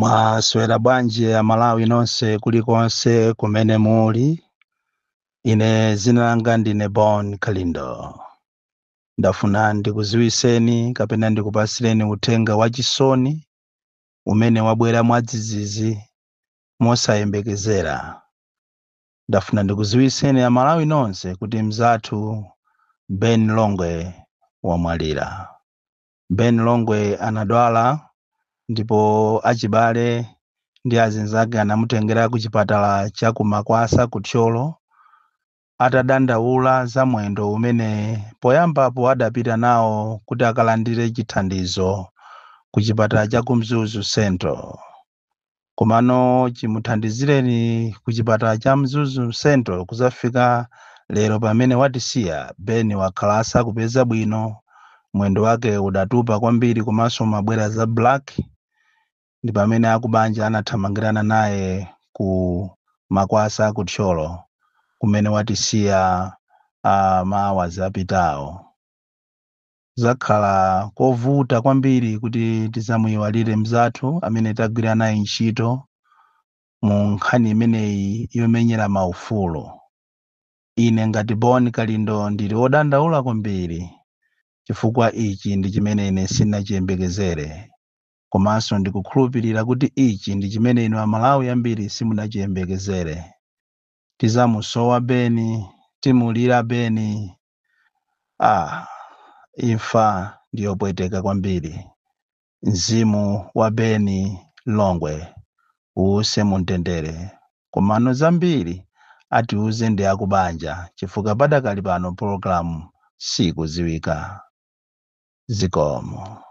Mwaswera bwanji ya Malawi nonse kulikonse kumene muli. Ine zina langa ndine Bon Kalindo. Ndafuna ndikuziwiseni kapena ndikupasireni uthenga wachisoni umene wabwera mwadzidzidzi mosayembekezera. Ndafuna ndikuziwiseni ya Malawi nonse kuti mzathu Ben Longwe wamwalira. Ben Longwe anadwala ndipo achibale ndi azinzake anamutengera ku chipatala cha kumakwasa kuthyolo atadandaula za mwendo umene poyambapo adapita nawo kuti akalandire chithandizo ku chipatala cha kumzuzu Central. Komano chimuthandizireni ku chipatala cha mzuzu Central kuzafika lero pamene watisiya Ben wakhalasa kupeza bwino, mwendo wake udatupa kwambiri komanso mabwera za black. Ndi pamene akubanja anathamangirana naye ku makwasa kuthyolo kumene watisiya mahours apitawo. Zakhala kovuta kwambiri kuti tizamuyiwalire mzathu amene tagwira naye ntchito mu nkhani imeneyi yomenyera maufulu. Ine ngati Bon Kalindo ndili wodandaula kwambiri chifukwa ichi ndi chimene ine sinachiyembekezere. Komanso ndikukhulupirira kuti ichi ndi chimene inu Amalawi ambiri simunachiyembekezere. Tizamusowa Ben, timulira Ben. Imfa ndiyopweteka kwambiri. Mzimu wa Ben Longwe uwuse mumtendere. Komano zambiri atiuze ndi akubanja chifukwa padakali pano program sikuziwika. Zikomo.